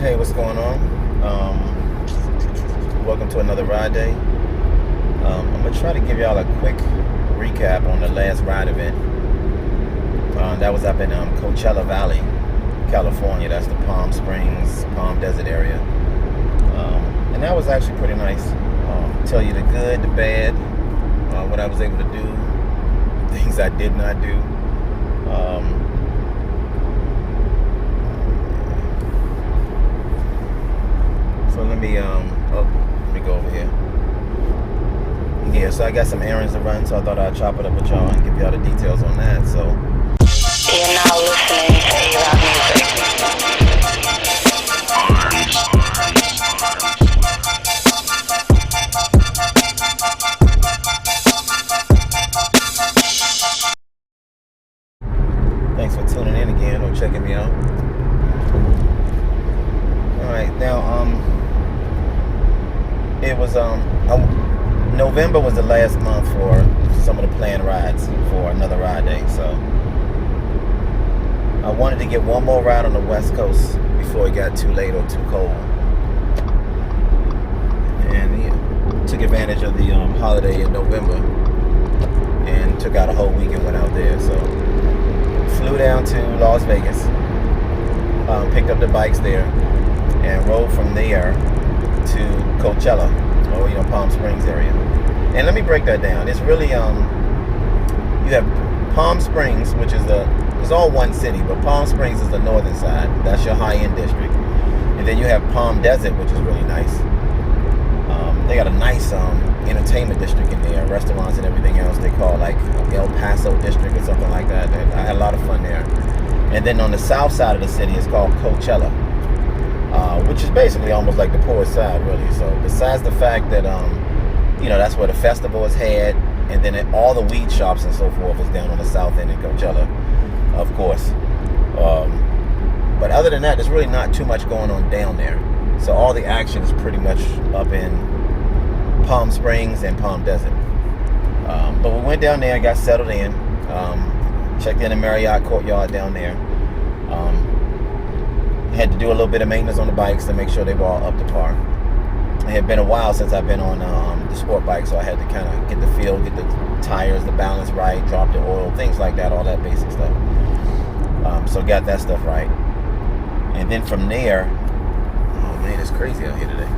Hey, what's going on? Welcome to another ride day. I'm gonna try to give y'all a quick recap on the last ride event. That was up in Coachella Valley, California. That's the Palm Springs, Palm Desert area. And that was actually pretty nice. Tell you the good, the bad, what I was able to do, things I did not do. So let me go over here. Yeah, so I got some errands to run, so I thought I'd chop it up with y'all and give y'all the details on that. So you're now listening to A-Rock Music. Thanks for tuning in again or checking me out. Alright, now it was November was the last month for some of the planned rides for another ride day, so I wanted to get one more ride on the West Coast before it got too late or too cold, and took advantage of the holiday in November and took out a whole week and went out there. So flew down to Las Vegas, picked up the bikes there, and rode from there to Coachella, or Palm Springs area. And let me break that down. It's really you have Palm Springs, which is it's all one city, but Palm Springs is the northern side. That's your high-end district. And then you have Palm Desert, which is really nice. They got a nice entertainment district in there, restaurants and everything else. They call like El Paso district or something like that. I had a lot of fun there. And then on the south side of the city, it's called Coachella, which is basically almost like the poorest side, really. So besides the fact that that's where the festival is had, and then all the weed shops and so forth is down on the south end in Coachella, of course. But other than that, there's really not too much going on down there. So all the action is pretty much up in Palm Springs and Palm Desert. But we went down there, got settled in, checked in the Marriott Courtyard down there. Had to do a little bit of maintenance on the bikes to make sure they were all up to par. It had been a while since I've been on the sport bike, so I had to kind of get the feel, get the tires, the balance right, drop the oil, things like that, all that basic stuff. So got that stuff right. And then from there, oh man, it's crazy out here today.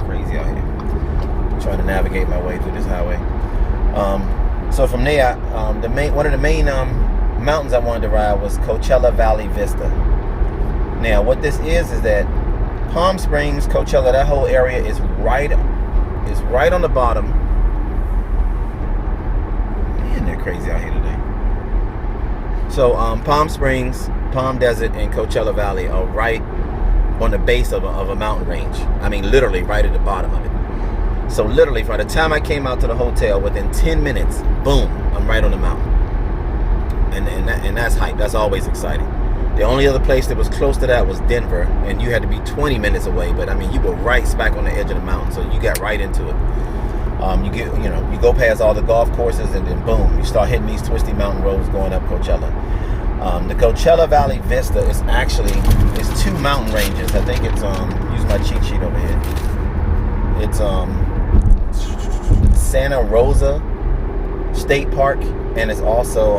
Crazy out here. I'm trying to navigate my way through this highway. So from there, one of the main mountains I wanted to ride was Coachella Valley Vista. Now, what this is that Palm Springs, Coachella, that whole area is right on the bottom. Man, they're crazy out here today. So Palm Springs, Palm Desert, and Coachella Valley are right on the base of a mountain range. I mean, literally right at the bottom of it. So literally, by the time I came out to the hotel, within 10 minutes, boom, I'm right on the mountain. And that's hype. That's always exciting. The only other place that was close to that was Denver, and you had to be 20 minutes away. But I mean, you were right smack on the edge of the mountain, so you got right into it. You go past all the golf courses, and then boom, you start hitting these twisty mountain roads going up Coachella. The Coachella Valley Vista is two mountain ranges. I think it's use my cheat sheet over here. It's Santa Rosa State Park, and it's also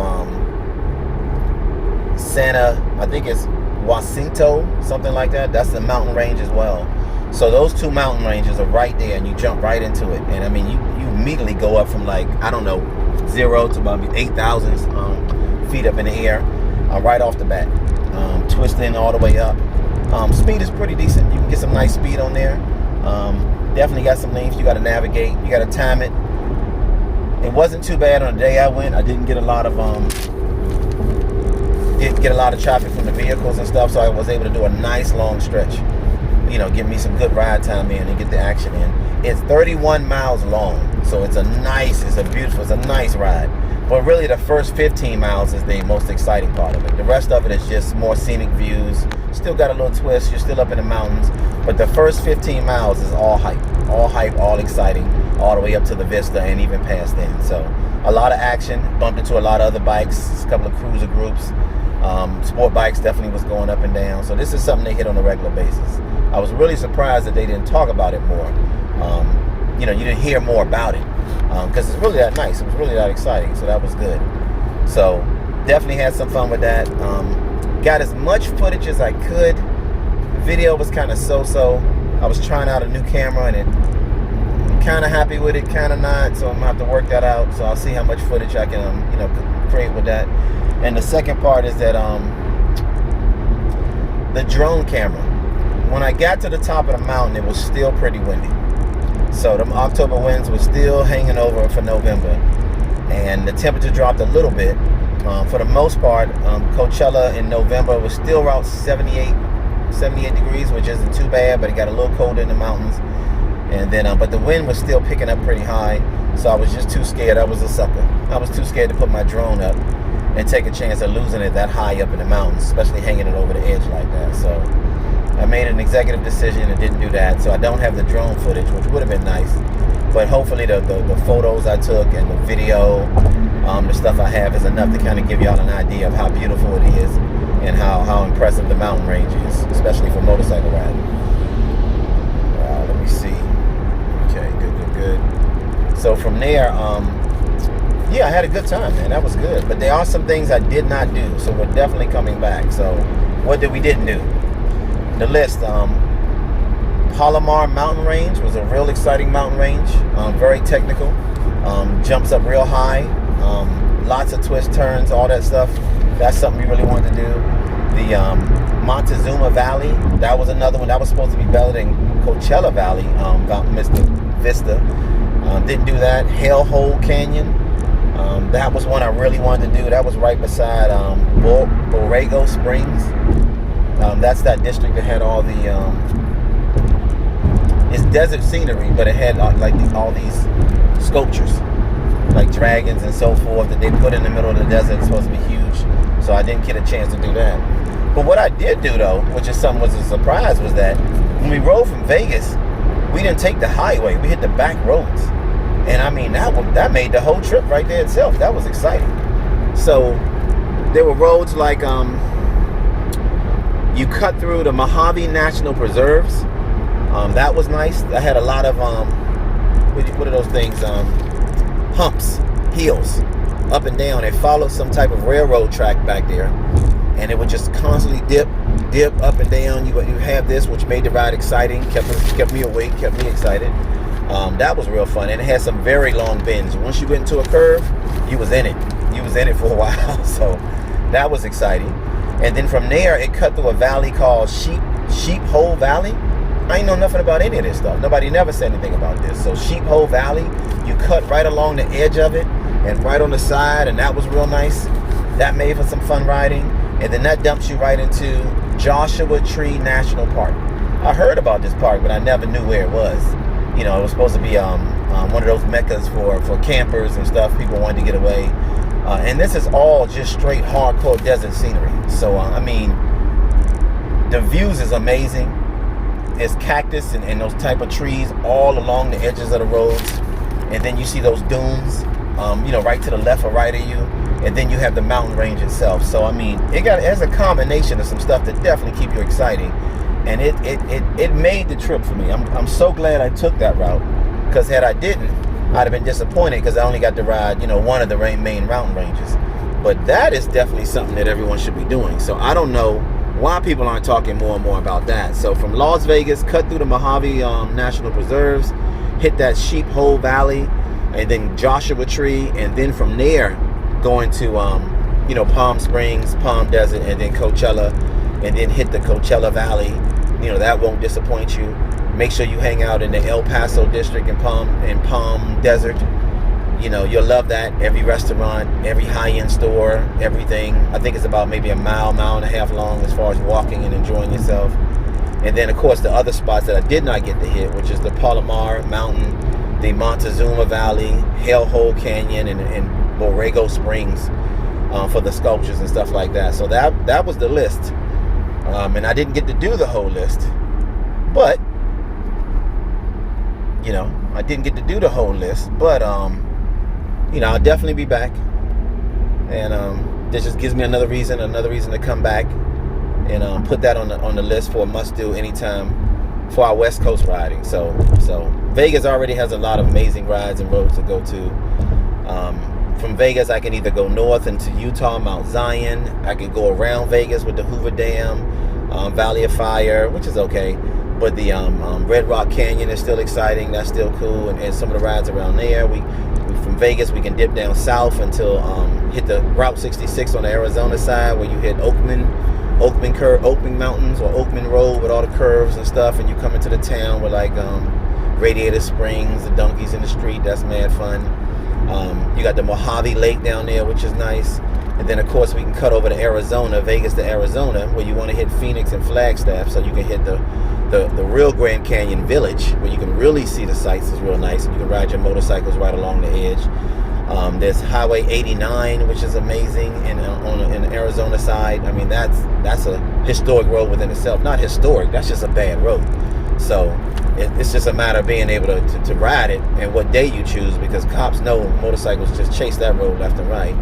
I think it's Jacinto, something like that. That's the mountain range as well. So those two mountain ranges are right there, and you jump right into it. And I mean, you immediately go up from 0 to about 8,000 feet up in the air right off the bat, twisting all the way up. Speed is pretty decent. You can get some nice speed on there. Definitely got some lanes you got to navigate. You got to time it. It wasn't too bad on the day I went. I didn't get a lot of traffic from the vehicles and stuff, so I was able to do a nice long stretch. Give me some good ride time in and get the action in. It's 31 miles long, so it's a nice ride. But really, the first 15 miles is the most exciting part of it. The rest of it is just more scenic views. Still got a little twist. You're still up in the mountains. But the first 15 miles is all hype, all exciting, all the way up to the Vista and even past then. So a lot of action. Bumped into a lot of other bikes, a couple of cruiser groups. Sport bikes definitely was going up and down. So this is something they hit on a regular basis. I was really surprised that they didn't talk about it more. You didn't hear more about it because it's really that nice. It was really that exciting. So that was good. So definitely had some fun with that. Got as much footage as I could. Video was kind of so-so. I was trying out a new camera and I'm kind of happy with it, kind of not. So I'm gonna have to work that out. So I'll see how much footage I can, create with that. And the second part is that the drone camera. When I got to the top of the mountain, it was still pretty windy. So the October winds were still hanging over for November, and the temperature dropped a little bit. For the most part, Coachella in November was still around 78 degrees, which isn't too bad, but it got a little colder in the mountains. And then, but the wind was still picking up pretty high, so I was just too scared. I was a sucker. I was too scared to put my drone up and take a chance of losing it that high up in the mountains, especially hanging it over the edge like that. So I made an executive decision and didn't do that. So I don't have the drone footage, which would have been nice. But hopefully the photos I took and the video, the stuff I have is enough to kind of give y'all an idea of how beautiful it is and how impressive the mountain range is, especially for motorcycle riding. Let me see. Okay, good. So from there, yeah, I had a good time, man. That was good. But there are some things I did not do, so we're definitely coming back. So what did we didn't do? The list. Palomar Mountain Range was a real exciting mountain range. Very technical. Jumps up real high. Lots of twists, turns, all that stuff. That's something we really wanted to do. The Montezuma Valley. That was another one. That was supposed to be better than Coachella Valley. Mr. Vista. Didn't do that. Hellhole Canyon. That was one I really wanted to do. That was right beside Borrego Springs. That's that district that had all the it's desert scenery, but it had all these sculptures like dragons and so forth that they put in the middle of the desert. It's supposed to be huge, so I didn't get a chance to do that. But what I did do though, which is something was a surprise, was that when we rode from Vegas, we didn't take the highway. We hit the back roads. And I mean, that made the whole trip right there itself. That was exciting. So there were roads like you cut through the Mojave National Preserves. That was nice. I had a lot of what are those things? Humps, hills, up and down. It followed some type of railroad track back there, and it would just constantly dip up and down. You have this, which made the ride exciting. Kept me awake, kept me excited. That was real fun, and it had some very long bends. Once you went into a curve, you was in it. You was in it for a while, so that was exciting. And then from there, it cut through a valley called Sheep Hole Valley. I ain't know nothing about any of this stuff. Nobody never said anything about this. So Sheep Hole Valley, you cut right along the edge of it and right on the side, and that was real nice. That made for some fun riding. And then that dumps you right into Joshua Tree National Park. I heard about this park, but I never knew where it was. It was supposed to be one of those meccas for campers and stuff. People wanted to get away. And this is all just straight hardcore desert scenery. So, I mean, the views is amazing. There's cactus and those type of trees all along the edges of the roads. And then you see those dunes, right to the left or right of you. And then you have the mountain range itself. So, I mean, it has a combination of some stuff that definitely keep you exciting. And it made the trip for me. I'm so glad I took that route, because had I didn't, I'd have been disappointed because I only got to ride, one of the main mountain ranges. But that is definitely something that everyone should be doing. So I don't know why people aren't talking more and more about that. So from Las Vegas, cut through the Mojave National Preserves, hit that Sheep Hole Valley, and then Joshua Tree, and then from there going to Palm Springs, Palm Desert, and then Coachella, and then hit the Coachella Valley. That won't disappoint you. Make sure you hang out in the El Paso district and Palm Desert. You'll love that. Every restaurant, every high-end store, everything. I think it's about maybe a mile and a half long as far as walking and enjoying yourself. And then, of course, the other spots that I did not get to hit, which is the Palomar Mountain, the Montezuma Valley, Hellhole Canyon, and Borrego Springs for the sculptures and stuff like that. So that was the list. And I didn't get to do the whole list. But, I didn't get to do the whole list. But I'll definitely be back. And this just gives me another reason to come back and put that on the list for a must-do anytime for our West Coast riding. So Vegas already has a lot of amazing rides and roads to go to. From Vegas, I can either go north into Utah, Mount Zion. I can go around Vegas with the Hoover Dam, Valley of Fire, which is okay. But the Red Rock Canyon is still exciting. That's still cool. And some of the rides around there. We from Vegas, we can dip down south until hit the Route 66 on the Arizona side, where you hit Oakman Mountains or Oakman Road with all the curves and stuff. And you come into the town with like Radiator Springs, the donkeys in the street. That's mad fun. You got the Mojave Lake down there, which is nice. And then, of course, we can cut over to Arizona, Vegas to Arizona, where you want to hit Phoenix and Flagstaff, so you can hit the real Grand Canyon Village, where you can really see the sights. Is real nice. You can ride your motorcycles right along the edge. There's Highway 89, which is amazing, and in the Arizona side. I mean, that's a historic road within itself. Not historic, that's just a bad road. So it's just a matter of being able to ride it and what day you choose, because cops know motorcycles just chase that road left and right.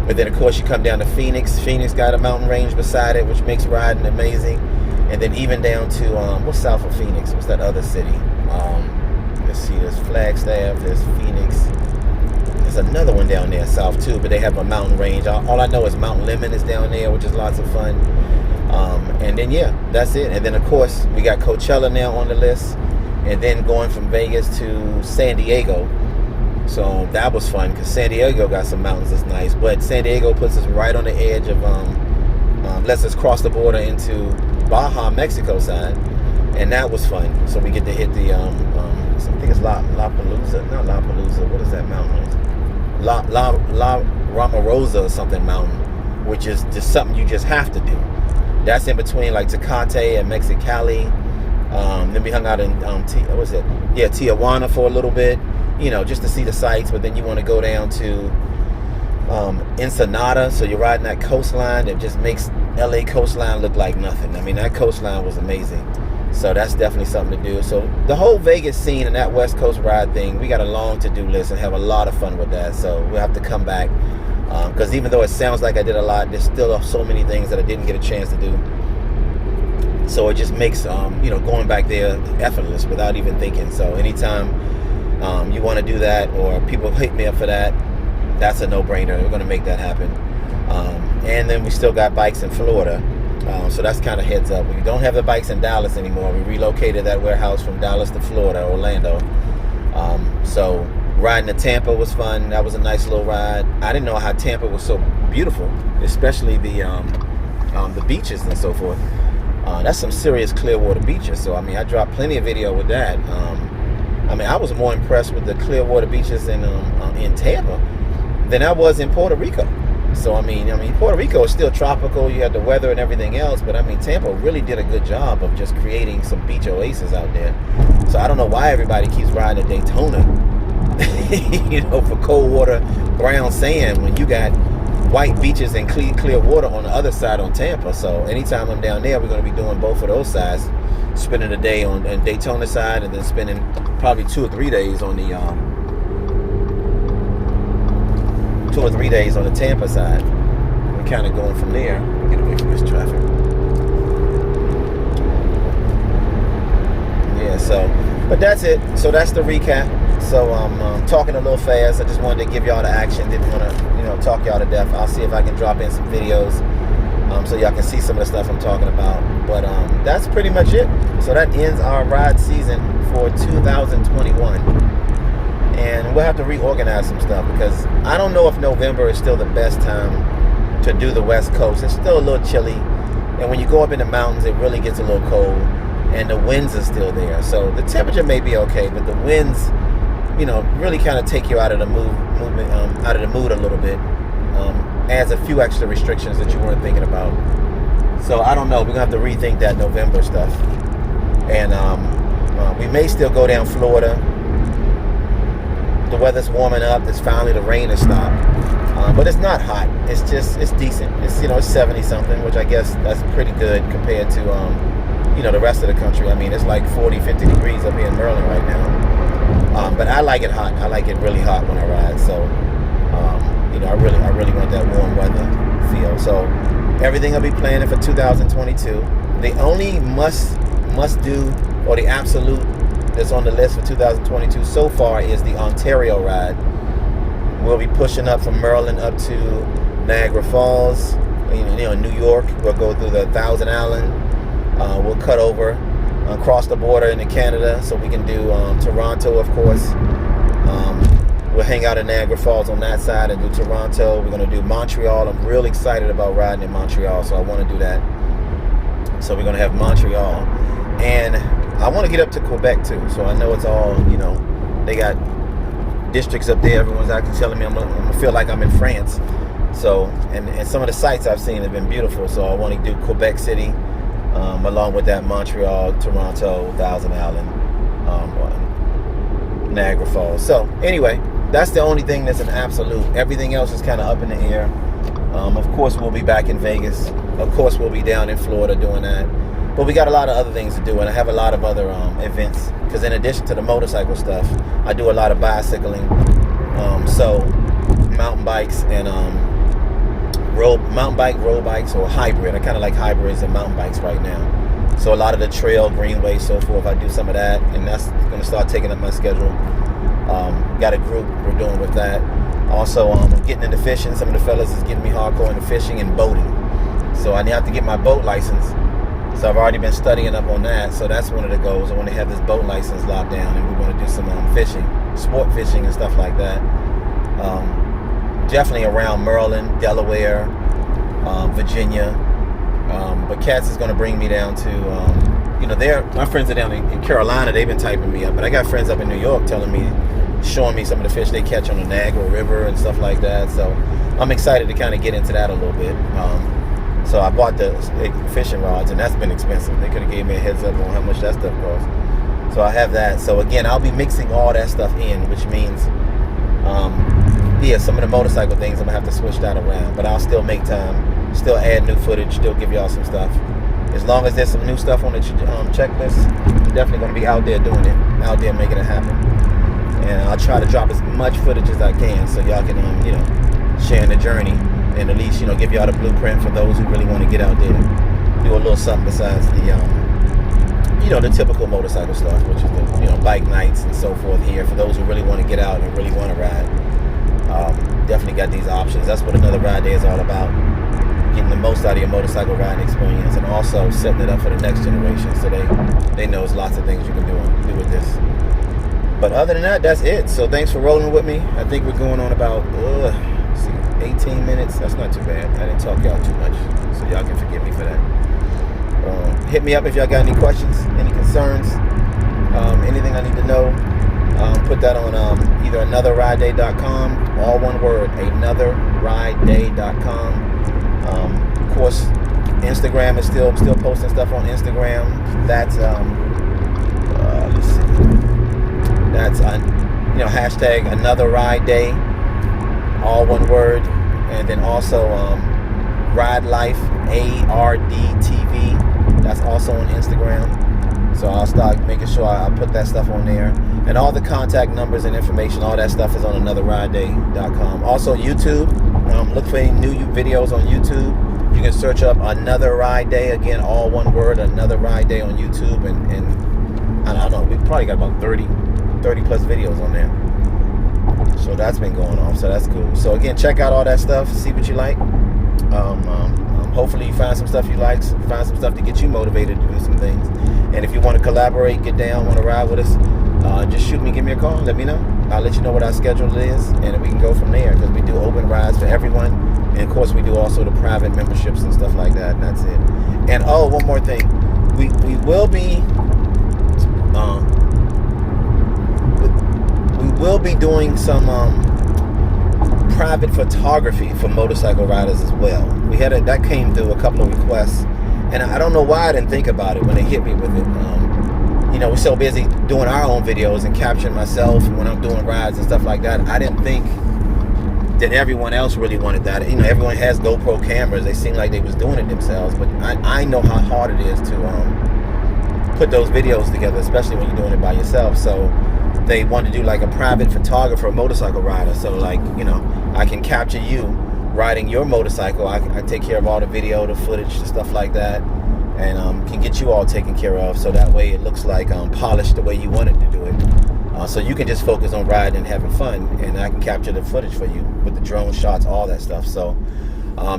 But then, of course, you come down to Phoenix. Phoenix got a mountain range beside it, which makes riding amazing. And then even down to, what's south of Phoenix? What's that other city? Let's see, there's Flagstaff, there's Phoenix. There's another one down there south too, but they have a mountain range. All I know is Mount Lemmon is down there, which is lots of fun. And then, yeah, that's it. And then, of course, we got Coachella now on the list. And then going from Vegas to San Diego. So that was fun, because San Diego got some mountains that's nice. But San Diego puts us right on the edge of, lets us cross the border into Baja, Mexico side. And that was fun. So we get to hit the, I think it's La Palooza. Not La Palooza. What is that mountain? La Romarosa or something mountain, which is just something you just have to do. That's in between like Tecate and Mexicali. Then we hung out in Tijuana for a little bit, just to see the sights. But then you want to go down to Ensenada, so you're riding that coastline that just makes LA coastline look like nothing. I mean, that coastline was amazing. So that's definitely something to do. So the whole Vegas scene and that West Coast ride thing, we got a long to-do list and have a lot of fun with that. So we'll have to come back. Because even though it sounds like I did a lot, there's still so many things that I didn't get a chance to do. So it just makes, going back there effortless without even thinking. So anytime you want to do that, or people hit me up for that, that's a no-brainer. We're going to make that happen. And then we still got bikes in Florida. So that's kind of heads up. We don't have the bikes in Dallas anymore. We relocated that warehouse from Dallas to Florida, Orlando. So riding to Tampa was fun. That was a nice little ride. I didn't know how Tampa was so beautiful, especially the beaches and so forth. That's some serious Clearwater beaches. So, I mean, I dropped plenty of video with that. I was more impressed with the Clearwater beaches in Tampa than I was in Puerto Rico. So, I mean, Puerto Rico is still tropical. You had the weather and everything else. But, Tampa really did a good job of just creating some beach oases out there. So, I don't know why everybody keeps riding to Daytona, for cold water, brown sand, when you got white beaches and clear water on the other side on Tampa. So anytime I'm down there, we're going to be doing both of those sides, spending a day on the Daytona side, and then spending probably 2 or 3 days on the 2 or 3 days on the Tampa side. We're kind of going from there. Get away from this traffic. Yeah, but that's it. So that's the recap. So I'm talking a little fast. I just wanted to give y'all the action. Didn't want to, talk y'all to death. I'll see if I can drop in some videos so y'all can see some of the stuff I'm talking about. But that's pretty much it. So that ends our ride season for 2021. And we'll have to reorganize some stuff, because I don't know if November is still the best time to do the West Coast. It's still a little chilly. And when you go up in the mountains, it really gets a little cold. And the winds are still there. So the temperature may be okay, but the winds, really kind of take you out of the out of the mood a little bit. Adds a few extra restrictions that you weren't thinking about. So I don't know. We're going to have to rethink that November stuff. And we may still go down Florida. The weather's warming up. It's finally, the rain has stopped. But it's not hot. It's decent. It's, it's 70 something, which I guess that's pretty good compared to, the rest of the country. It's like 40, 50 degrees up here in Maryland right now. But I like it hot. I like it really hot when I ride. So, I really want that warm weather feel. So, everything I'll be planning for 2022. The only must do, or the absolute that's on the list for 2022 so far is the Ontario ride. We'll be pushing up from Maryland up to Niagara Falls. New York. We'll go through the Thousand Island. We'll cut over, across the border into Canada, so we can do Toronto, of course. We'll hang out in Niagara Falls on that side and do Toronto. We're going to do Montreal. I'm really excited about riding in Montreal, so I want to do that. So we're going to have Montreal. And I want to get up to Quebec, too. So I know it's all, they got districts up there. Everyone's actually telling me I'm going to feel like I'm in France. So, and some of the sites I've seen have been beautiful. So I want to do Quebec City, along with that Montreal, Toronto, Thousand Island, Niagara Falls. So anyway, that's the only thing that's an absolute. Everything else is kind of up in the air. Of course, we'll be back in Vegas. Of course, we'll be down in Florida doing that. But we got a lot of other things to do, and I have a lot of other events. Because in addition to the motorcycle stuff, I do a lot of bicycling. So mountain bikes and mountain bike, road bikes, or hybrid. I kind of like hybrids and mountain bikes right now. So a lot of the trail, greenway, so forth. I do some of that, and that's going to start taking up my schedule. Got a group we're doing with that. Also, I'm getting into fishing. Some of the fellas is getting me hardcore into fishing and boating. So I have to get my boat license. So I've already been studying up on that. So that's one of the goals. I want to have this boat license locked down, and we're going to do some fishing, sport fishing and stuff like that. Definitely around Maryland, Delaware, Virginia. But Katz is going to bring me down to, my friends are down in Carolina. They've been typing me up. But I got friends up in New York showing me some of the fish they catch on the Niagara River and stuff like that. So I'm excited to kind of get into that a little bit. So I bought the fishing rods, and that's been expensive. They could have gave me a heads up on how much that stuff costs. So I have that. So again, I'll be mixing all that stuff in, which means, some of the motorcycle things I'm going to have to switch that around. But I'll still make time, still add new footage, still give y'all some stuff. As long as there's some new stuff on the checklist, I'm definitely going to be out there doing it, out there making it happen. And I'll try to drop as much footage as I can so y'all can, share in the journey. And at least, give y'all the blueprint for those who really want to get out there, do a little something besides the, the typical motorcycle stuff, which is the, bike nights and so forth here. For those who really want to get out and really want to ride, definitely got these options. That's what another ride day is all about. Getting the most out of your motorcycle riding experience, and also setting it up for the next generation, so they know there's lots of things you can do with this. But other than that, that's it. So thanks for rolling with me. I think we're going on about 18 minutes. That's not too bad. I didn't talk y'all too much, so y'all can forgive me for that. Hit me up if y'all got any questions, any concerns, anything I need to know. Put that on either anotherrideday.com, all one word, anotherrideday.com. Of course, Instagram is still posting stuff on Instagram. That's let's see. That's hashtag another ride day, all one word, and then also Ride Life ARDTV. That's also on Instagram. So I'll start making sure I put that stuff on there. And all the contact numbers and information, all that stuff is on anotherrideday.com. Also YouTube. Look for any new videos on YouTube. You can search up Another Ride Day. Again, all one word, Another Ride Day on YouTube. And I don't know, we probably got about 30 plus videos on there. So that's been going on. So that's cool. So again, check out all that stuff. See what you like. Hopefully you find some stuff you like, find some stuff to get you motivated to do some things. And if you want to collaborate, get down, want to ride with us, just shoot me, give me a call, let me know. I'll let you know what our schedule is, and we can go from there, because we do open rides for everyone. And of course we do also the private memberships and stuff like that, and that's it. And one more thing, we will be doing some private photography for motorcycle riders as well. That came through a couple of requests, and I don't know why I didn't think about it when they hit me with it. We're so busy doing our own videos and capturing myself when I'm doing rides and stuff like that. I didn't think that everyone else really wanted that. Everyone has GoPro cameras. They seem like they was doing it themselves, but I know how hard it is to put those videos together, especially when you're doing it by yourself. So they want to do like a private photographer, motorcycle rider. So like, you know, I can capture you riding your motorcycle. I take care of all the video, the footage, stuff like that, and can get you all taken care of. So that way it looks like polished the way you wanted to do it. So you can just focus on riding and having fun, and I can capture the footage for you with the drone shots, all that stuff. So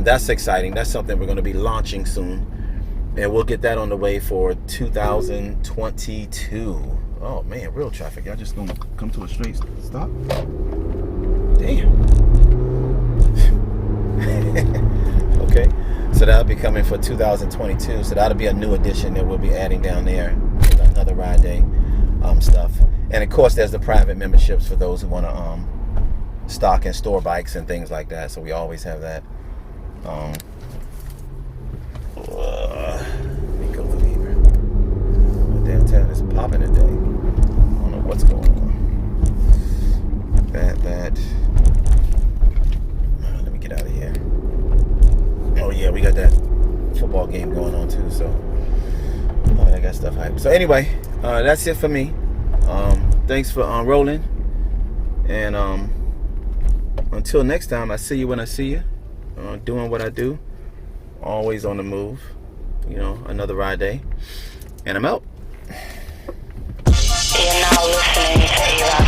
that's exciting. That's something we're going to be launching soon, and we'll get that on the way for 2022. Oh man, real traffic. Y'all just gonna come to a straight stop? Damn. Okay, so that'll be coming for 2022. So that'll be a new addition that we'll be adding down there. Another ride day stuff. And of course, there's the private memberships for those who want to stock and store bikes and things like that. So we always have that. Let me go through here. Downtown is popping today. I don't know what's going on. That. Let me get out of here. Oh yeah, we got that football game going on too. So I got stuff hyped. So anyway, that's it for me. Thanks for rolling, and until next time, I see you when I see you. Doing what I do, always on the move. You know, another ride day, and I'm out. You're now listening to A-Rock